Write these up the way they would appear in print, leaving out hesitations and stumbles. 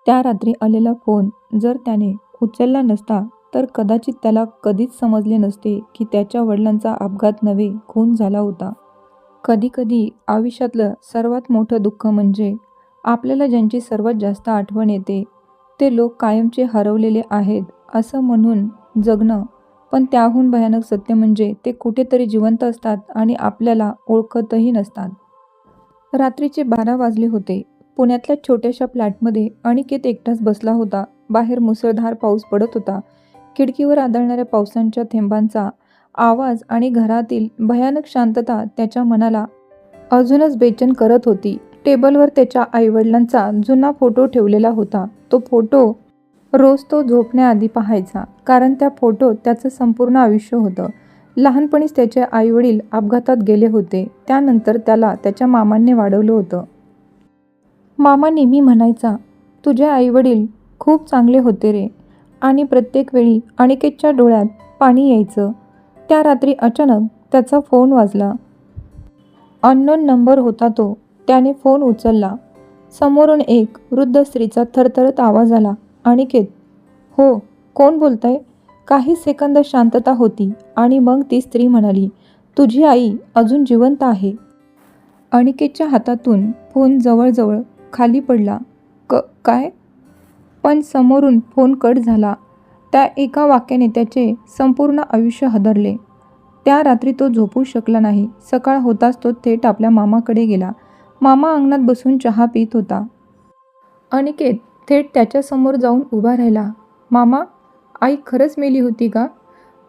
त्या रात्री आलेला फोन जर त्याने उचलला नसता तर कदाचित त्याला कधीच समजले नसते की त्याच्या वडिलांचा अपघात नव्हे, खून झाला होता. कधीकधी आयुष्यातलं सर्वात मोठं दुःख म्हणजे आपल्याला ज्यांची सर्वात जास्त आठवण येते ते लोक कायमचे हरवलेले आहेत असं म्हणून जगणं, पण त्याहून भयानक सत्य म्हणजे ते कुठेतरी जिवंत असतात आणि आपल्याला ओळखतही नसतात. रात्रीचे 12 वाजले होते. पुण्यातल्या छोट्याशा फ्लॅटमध्ये अनिकेत एकटाच बसला होता. बाहेर मुसळधार पाऊस पडत होता. खिडकीवर आदळणाऱ्या पावसाच्या थेंबांचा आवाज आणि घरातील भयानक शांतता त्याच्या मनाला अजूनच बेचैन करत होती. टेबलवर त्याच्या आईवडिलांचा जुना फोटो ठेवलेला होता. तो फोटो रोज तो झोपण्याआधी पाहायचा, कारण त्या फोटोत त्याचं संपूर्ण आयुष्य होतं. लहानपणीच त्याचे आईवडील अपघातात गेले होते. त्यानंतर त्याला त्याच्या मामांनी वाढवलं होतं. मामा नेहमी म्हणायचा, तुझे आईवडील खूप चांगले होते रे. आणि प्रत्येक वेळी अनिकेतच्या डोळ्यात पाणी यायचं. त्या रात्री अचानक त्याचा फोन वाजला. अननोन नंबर होता तो. त्याने फोन उचलला. समोरून एक वृद्ध स्त्रीचा थरथरत आवाज आला. अनिकेत. हो, कोण बोलतंय? काही सेकंद शांतता होती आणि मग ती स्त्री म्हणाली, तुझी आई अजून जिवंत आहे. अनिकेतच्या हातातून फोन जवळजवळ खाली पडला. काय? पण समोरून फोन कट झाला. त्या एका वाक्याने त्याचे संपूर्ण आयुष्य हादरले. त्या रात्री तो झोपू शकला नाही. सकाळ होताच तो थेट आपल्या मामाकडे गेला. मामा अंगणात बसून चहा पीत होता. अनिकेत थेट त्याच्यासमोर जाऊन उभा राहिला. मामा, आई खरंच मेली होती का?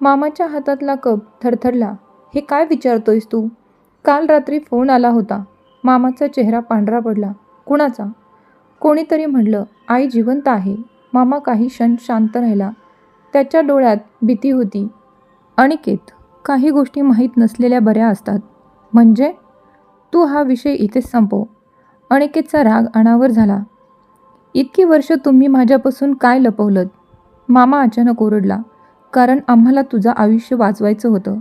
मामाच्या हातातला कप थरथरला. हे काय विचारतोयस तू? काल रात्री फोन आला होता. मामाचा चेहरा पांढरा पडला. कुणाचा? कोणीतरी म्हणलं आई जिवंत आहे. मामा काही क्षण शांत राहिला. त्याच्या डोळ्यात भीती होती. अनिकेत, काही गोष्टी माहीत नसलेल्या बऱ्या असतात. म्हणजे? तू हा विषय इथेच संपव. अनिकेतचा राग अनावर झाला. इतकी वर्ष तुम्ही माझ्यापासून काय लपवलंत? मामा अचानक ओरडला. कारण आम्हाला तुझं आयुष्य वाचवायचं होतं.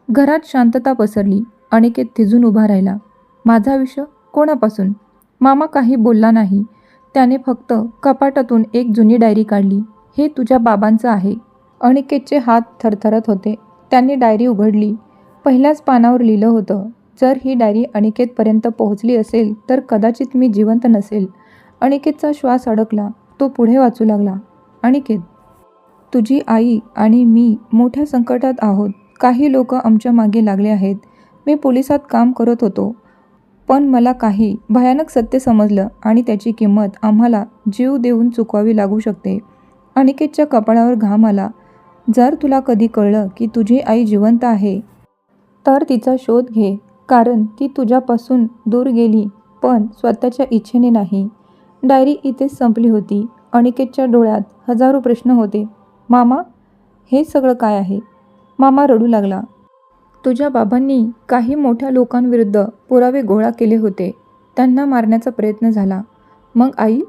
घरात शांतता पसरली. अनिकेत थिजून उभा राहिला. माझं आयुष्य? कोणापासून? मामा काही बोलला नाही. त्याने फक्त कपाटातून एक जुनी डायरी काढली. हे तुझ्या बाबांचं आहे. अनिकेतचे हात थरथरत होते. त्यांनी डायरी उघडली. पहिल्याच पानावर लिहिलं होतं, जर ही डायरी अनिकेतपर्यंत पोहोचली असेल तर कदाचित मी जिवंत नसेल. अनिकेतचा श्वास अडकला. तो पुढे वाचू लागला. अनिकेत, तुझी आई आणि मी मोठ्या संकटात आहोत. काही लोक आमच्या मागे लागले आहेत. मी पोलिसात काम करत होतो. पण मला काही भयानक सत्य समजलं आणि त्याची किंमत आम्हाला जीव देऊन चुकवावी लागू शकते. अनिकेतच्या कपाळावर घाम आला. जर तुला कधी कळलं की तुझी आई जिवंत आहे तर तिचा शोध घे, कारण ती तुझ्यापासून दूर गेली, पण स्वतःच्या इच्छेने नाही. डायरी इथेच संपली होती. अनिकेतच्या डोळ्यात हजारो प्रश्न होते. मामा, हे सगळं काय आहे? मामा रडू लागला. तुझ्या बाबांनी काही मोठ्या लोकांविरुद्ध पुरावे गोळा केले होते. त्यांना मारण्याचा प्रयत्न झाला. मग आई?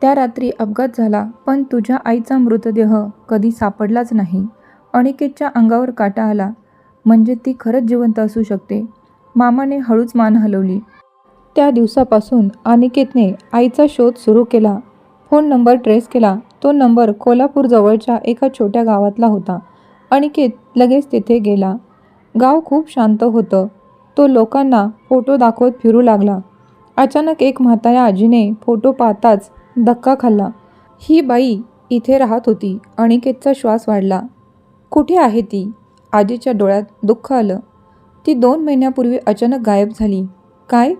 त्या रात्री अपघात झाला, पण तुझ्या आईचा मृतदेह कधी सापडलाच नाही. अनिकेतच्या अंगावर काटा आला. म्हणजे ती खरंच जिवंत असू शकते. मामाने हळूच मान हलवली. त्या दिवसापासून अनिकेतने आईचा शोध सुरू केला. फोन नंबर ट्रेस केला. तो नंबर कोल्हापूरजवळच्या एका छोट्या गावातला होता. अनिकेत लगेच तिथे गेला. गाव खूप शांत होतं. तो लोकांना फोटो दाखवत फिरू लागला. अचानक एक म्हाताऱ्या आजीने फोटो पाहताच धक्का खाल्ला. ही बाई इथे राहत होती. अनिकेतचा श्वास वाढला. कुठे आहे ती? आजीच्या डोळ्यात दुःख आलं. ती 2 महिन्यापूर्वी अचानक गायब झाली. काय?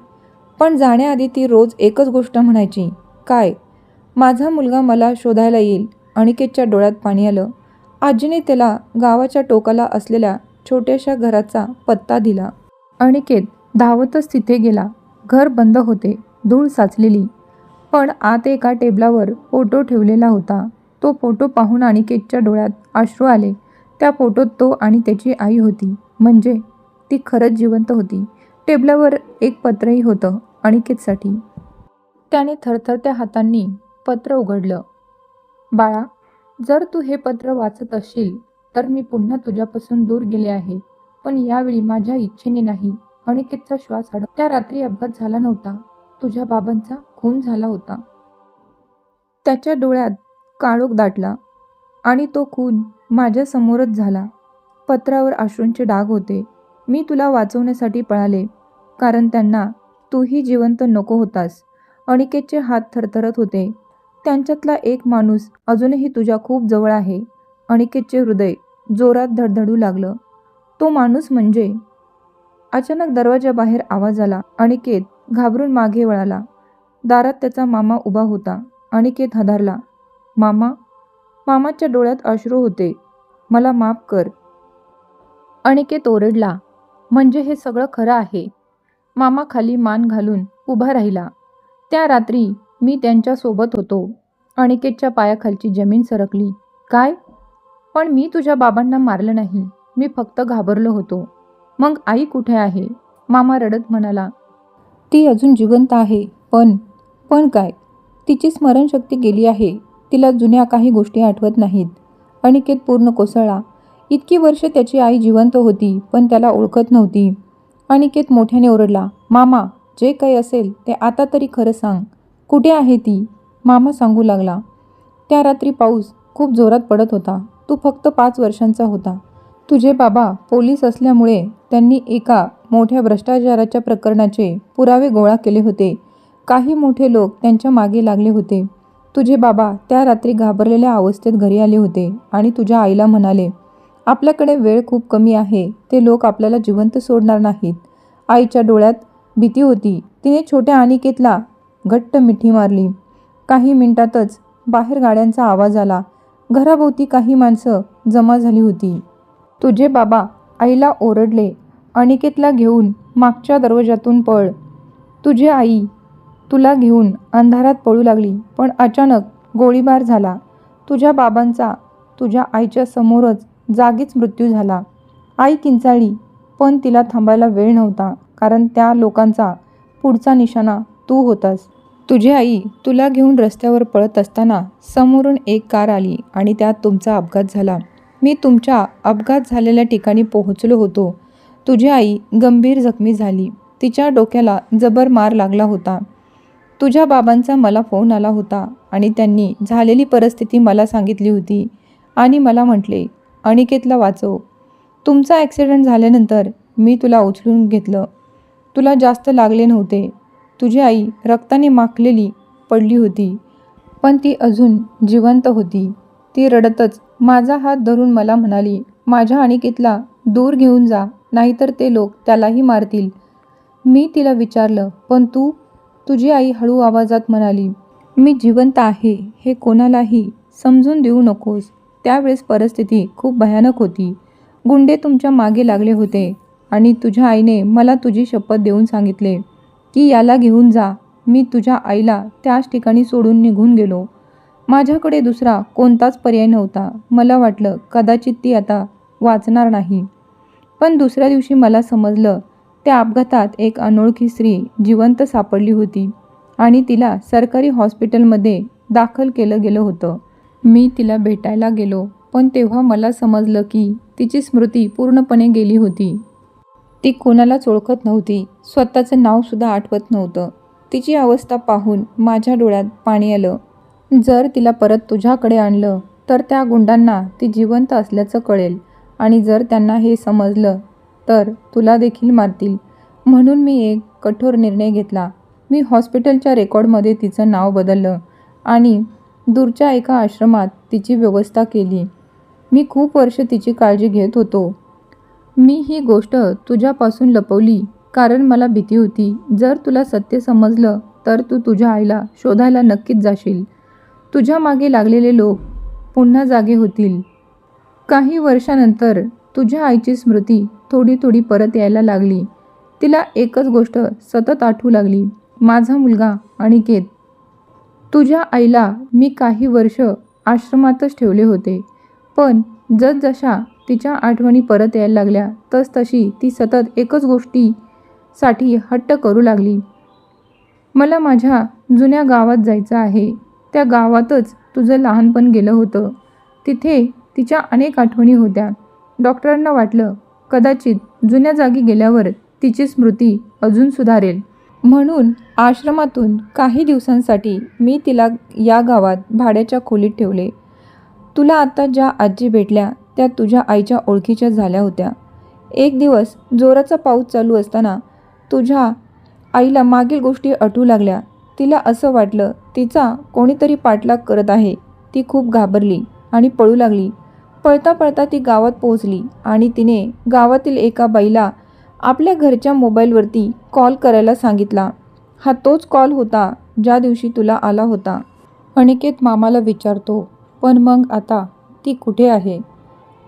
पण जाण्याआधी ती रोज एकच गोष्ट म्हणायची. काय? माझा मुलगा मला शोधायला येईल. अनिकेतच्या डोळ्यात पाणी आलं. आजीने त्याला गावाच्या टोकाला असलेल्या छोट्याशा घराचा पत्ता दिला. अनिकेत धावतच तिथे गेला. घर बंद होते. धूळ साचलेली. पण आत एका टेबलावर फोटो ठेवलेला होता. तो फोटो पाहून अनिकेतच्या डोळ्यात अश्रू आले. त्या फोटोत तो आणि त्याची आई होती. म्हणजे ती खरंच जिवंत होती. टेबलावर एक पत्रही होतं अनिकेतसाठी. त्याने थरथरत्या हातांनी पत्र उघडलं. बाळा, जर तू हे पत्र वाचत असशील तर मी पुन्हा तुझ्यापासून दूर गेले आहे, पण यावेळी माझ्या इच्छेने नाही. अनिकेतचा श्वास अडकला. त्या रात्री अपघात झाला नव्हता. तुझ्या बाबांचा खून झाला होता. त्याच्या डोळ्यात काळोख दाटला आणि तो खून माझ्यासमोरच झाला. पत्रावर अश्रूंचे डाग होते. मी तुला वाचवण्यासाठी पळाले, कारण त्यांना तूही जिवंत नको होतास. अनिकेतचे हात थरथरत होते. त्यांच्यातला एक माणूस अजूनही तुझ्या खूप जवळ आहे. अनिकेतचे हृदय जोरात धडधडू लागलं. तो माणूस म्हणजे... अचानक दरवाजाबाहेर आवाज आला. अनिकेत घाबरून मागे वळाला. दारात त्याचा मामा उभा होता. अनिकेत हादरला. मामा? मामाच्या डोळ्यात अश्रू होते. मला माफ कर. अनिकेत ओरडला. म्हणजे हे सगळं खरं आहे? मामा खाली मान घालून उभा राहिला. त्या रात्री मी त्यांच्या सोबत होतो. अनिकेतच्या पायाखालची जमीन सरकली. काय? पण मी तुझ्या बाबांना मारलं नाही. मी फक्त घाबरलो होतो. मग आई कुठे आहे? मामा रडत म्हणाला. ती अजून जिवंत आहे. पण काय? तिची स्मरणशक्ती गेली आहे. तिला जुन्या काही गोष्टी आठवत नाहीत. अनिकेत पूर्ण कोसळला. इतकी वर्ष त्याची आई जिवंत होती, पण त्याला ओळखत नव्हती. अनिकेत मोठ्याने ओरडला. मामा, जे काही असेल ते आता तरी खरं सांग. कुठे आहे ती? मामा सांगू लागला. त्या रात्री पाऊस खूप जोरात पडत होता. तू फक्त 5 वर्षांचा होता. तुझे बाबा पोलीस असल्यामुळे त्यांनी एका मोठ्या भ्रष्टाचाराच्या प्रकरणाचे पुरावे गोळा केले होते. काही मोठे लोक त्यांच्या मागे लागले होते. तुझे बाबा त्या रात्री घाबरलेल्या अवस्थेत घरी आले होते आणि तुझ्या आईला म्हणाले, आपल्याकडे वेळ खूप कमी आहे. ते लोक आपल्याला जिवंत सोडणार नाहीत. आईच्या डोळ्यात भीती होती. तिने छोट्या अनिकेतला घट्ट मिठी मारली. काही मिनिटातच बाहेर गाड्यांचा आवाज आला. घराभोवती काही माणसं जमा झाली होती. तुझे बाबा आईला ओरडले, अनिकेतला घेऊन मागच्या दरवाजातून पळ. तुझी आई तुला घेऊन अंधारात पळू लागली, पण अचानक गोळीबार झाला. तुझ्या बाबांचा तुझ्या आईच्या समोरच जागीच मृत्यू झाला. आई किंचाळली, पण तिला थांबायला वेळ नव्हता, कारण त्या लोकांचा पुढचा निशाणा तू होतास. तुझी आई तुला घेऊन रस्त्यावर पळत असताना समोरून एक कार आली आणि त्यात तुमचा अपघात झाला. मी तुमच्या अपघात झालेल्या ठिकाणी पोहोचलो होतो. तुझी आई गंभीर जखमी झाली. तिच्या डोक्याला जबर मार लागला होता. तुझ्या बाबांचा मला फोन आला होता आणि त्यांनी झालेली परिस्थिती मला सांगितली होती आणि मला म्हटले, अनिकेतला वाचव. तुमचा ॲक्सिडेंट झाल्यानंतर मी तुला उचलून घेतलं. तुला जास्त लागले नव्हते. तुझी आई रक्ताने माखलेली पडली होती, पण ती अजून जिवंत होती. ती रडतच माझा हात धरून मला म्हणाली, माझ्या अनिकेतला दूर घेऊन जा, नाहीतर ते लोक त्यालाही मारतील. मी तिला विचारलं, पण तू? तुझी आई हळू आवाजात म्हणाली, मी जिवंत आहे हे कोणालाही समजून देऊ नकोस. त्यावेळेस परिस्थिती खूप भयानक होती. गुंडे तुमच्या मागे लागले होते आणि तुझ्या आईने मला तुझी शपथ देऊन सांगितले की याला घेऊन जा. मी तुझ्या आईला त्याच ठिकाणी सोडून निघून गेलो. माझ्याकडे दुसरा कोणताच पर्याय नव्हता. मला वाटलं कदाचित ती आता वाचणार नाही. पण दुसऱ्या दिवशी मला समजलं, त्या अपघातात एक अनोळखी स्त्री जिवंत सापडली होती आणि तिला सरकारी हॉस्पिटलमध्ये दाखल केलं गेलं होतं. मी तिला भेटायला गेलो, पण तेव्हा मला समजलं की तिची स्मृती पूर्णपणे गेली होती. ती कोणालाच ओळखत नव्हती. स्वतःचं नावसुद्धा आठवत नव्हतं. तिची अवस्था पाहून माझ्या डोळ्यात पाणी आलं. जर तिला परत तुझ्याकडे आणलं तर त्या गुंडांना ती जिवंत असल्याचं कळेल आणि जर त्यांना हे समजलं तर तुला देखील मारतील. म्हणून मी एक कठोर निर्णय घेतला. मी हॉस्पिटलच्या रेकॉर्डमध्ये तिचं नाव बदललं आणि दूरच्या एका आश्रमात तिची व्यवस्था केली. मी खूप वर्ष तिची काळजी घेत होतो. मी ही गोष्ट तुझ्यापासून लपवली कारण मला भीती होती, जर तुला सत्य समजलं तर तू तुझ्या आईला शोधायला नक्कीच जाशील. तुझ्या मागे लागलेले लोक पुन्हा जागे होतील. काही वर्षानंतर तुझ्या आईची स्मृती थोडी थोडी परत यायला लागली. तिला एकच गोष्ट सतत आठवू लागली, माझा मुलगा अनिकेत. तुझ्या आईला मी काही वर्ष आश्रमातच ठेवले होते, पण जसजशा तिच्या आठवणी परत यायला लागल्या तसतशी ती सतत एकच गोष्टीसाठी हट्ट करू लागली. मला माझ्या जुन्या गावात जायचं आहे. त्या गावातच तुझं लहानपण गेलं होतं. तिथे तिच्या अनेक आठवणी होत्या. डॉक्टरांना वाटलं कदाचित जुन्या जागी गेल्यावर तिची स्मृती अजून सुधारेल. म्हणून आश्रमातून काही दिवसांसाठी मी तिला या गावात भाड्याच्या खोलीत ठेवले. तुला आता ज्या आजी भेटल्या त्या तुझ्या आईच्या ओळखीच्या झाल्या होत्या. एक दिवस जोराचा पाऊस चालू असताना तुझ्या आईला मागील गोष्टी आठवू लागल्या. तिला असं वाटलं तिचा कोणीतरी पाठलाग करत आहे. ती खूप घाबरली आणि पळू लागली. पळता पळता ती गावात पोहोचली आणि तिने गावातील एका बाईला आपल्या घरच्या मोबाईलवरती कॉल करायला सांगितला. हा तोच कॉल होता ज्या दिवशी तुला आला होता. अनिकेत मामाला विचारतो, पण मग आता ती कुठे आहे?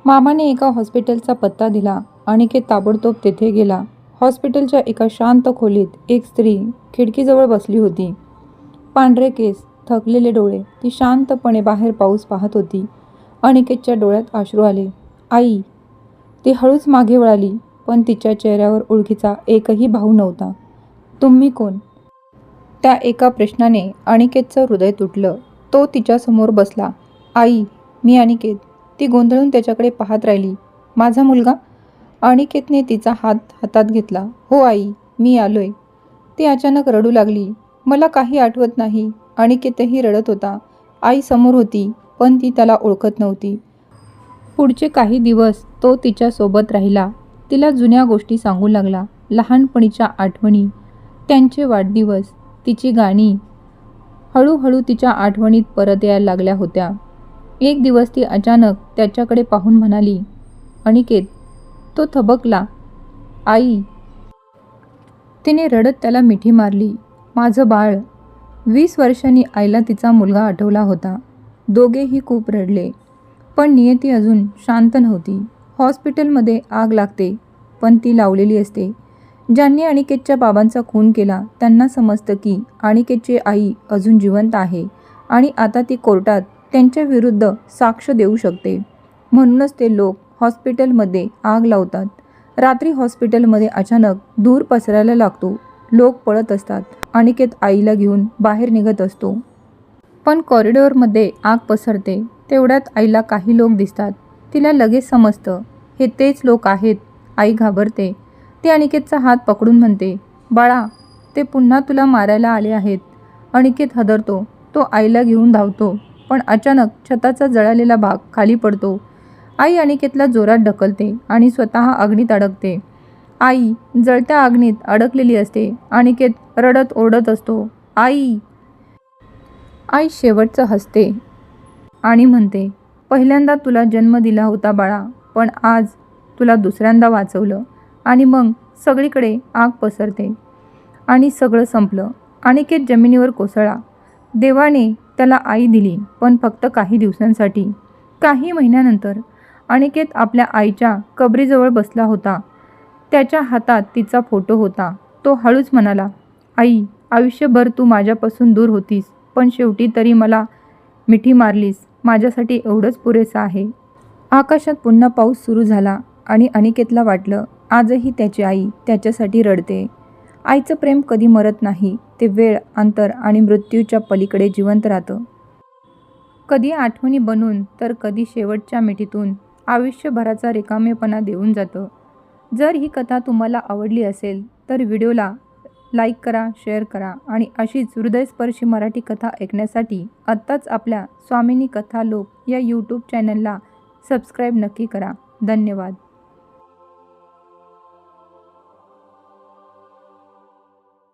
मामाने एका हॉस्पिटलचा पत्ता दिला. अनिकेत ताबडतोब तेथे गेला. हॉस्पिटलच्या एका शांत खोलीत एक स्त्री खिडकीजवळ बसली होती. पांढरे केस, थकलेले डोळे. ती शांतपणे बाहेर पाऊस पाहत होती. अनिकेतच्या डोळ्यात अश्रू आले. आई! ती हळूच मागे वळाली, पण तिच्या चेहऱ्यावर ओळखीचा एकही भाव नव्हता. तुम्ही कोण? त्या एका प्रश्नाने अनिकेतचं हृदय तुटलं. तो तिच्यासमोर बसला. आई, मी अनिकेत. ती गोंधळून त्याच्याकडे पाहत राहिली. माझा मुलगा? अनिकेतने तिचा हात हातात घेतला. हो आई, मी आलोय. ती अचानक रडू लागली. मला काही आठवत नाही. अनिकेतही रडत होता. आई समोर होती, पण ती त्याला ओळखत नव्हती. पुढचे काही दिवस तो तिच्यासोबत राहिला. तिला जुन्या गोष्टी सांगू लागला. लहानपणीच्या आठवणी, त्यांचे वाढदिवस, तिची गाणी. हळूहळू तिच्या आठवणीत परत यायला लागल्या होत्या. एक दिवस ती अचानक त्याच्याकडे पाहून म्हणाली, अनिकेत. तो थबकला. आई! तिने रडत त्याला मिठी मारली. माझं बाळ! 20 वर्षांनी आईला तिचा मुलगा आठवला होता. दोघेही खूप रडले. पण नियती अजून शांत नव्हती. हॉस्पिटलमध्ये आग लागते, पण ती लावलेली असते. ज्यांनी अनिकेतच्या बाबांचा खून केला त्यांना समजतं की अनिकेतची आई अजून जिवंत आहे आणि आता ती कोर्टात त्यांच्या विरुद्ध साक्ष देऊ शकते. म्हणूनच ते लोक हॉस्पिटलमध्ये आग लावतात. रात्री हॉस्पिटलमध्ये अचानक धूर पसरायला लागतो. लोक पळत असतात. अनिकेत आईला घेऊन बाहेर निघत असतो. पण कॉरिडॉरमध्ये आग पसरते. तेवढ्यात आईला काही लोक दिसतात. तिला लगेच समजतं हे तेच लोक आहेत. आई घाबरते. ती अनिकेतचा हात पकडून म्हणते, बाळा, ते पुन्हा तुला मारायला आले आहेत. अनिकेत हादरतो. तो आईला घेऊन धावतो. पण अचानक छताचा जळालेला भाग खाली पडतो. आई अनिकेतला जोरात ढकलते आणि स्वतः अग्नीत अडकते. आई जळत्या अग्नीत अडकलेली असते. अनिकेत रडत ओरडत असतो, आई! आई शेवटचं हसते आणि म्हणते, पहिल्यांदा तुला जन्म दिला होता बाळा, पण आज तुला दुसऱ्यांदा वाचवलं. आणि मग सगळीकडे आग पसरते आणि सगळं संपलं. अनिकेत जमिनीवर कोसळला. देवाने त्याला आई दिली, पण फक्त काही दिवसांसाठी. काही महिन्यानंतर अनिकेत आपल्या आईच्या कबरीजवळ बसला होता. त्याच्या हातात तिचा फोटो होता. तो हळूच म्हणाला, आई, आयुष्यभर तू माझ्यापासून दूर होतीस, पण शेवटी तरी मला मिठी मारलीस. माझ्यासाठी एवढंच पुरेसं आहे. आकाशात पुन्हा पाऊस सुरू झाला आणि अनिकेतला वाटलं आजही त्याची आई त्याच्यासाठी रडते. आईचं प्रेम कधी मरत नाही. ते वेळ, अंतर आणि मृत्यूच्या पलीकडे जिवंत राहतं. कधी आठवणी बनून तर कधी शेवटच्या मिठीतून आयुष्यभराचा रिकामेपणा देऊन जातं. जर ही कथा तुम्हाला आवडली असेल तर व्हिडिओला लाईक करा, शेअर करा आणि अशीच हृदयस्पर्शी मराठी कथा ऐकण्यासाठी आत्ताच आपल्या स्वामिनी कथा लोक या यूट्यूब चॅनलला सबस्क्राईब नक्की करा. धन्यवाद.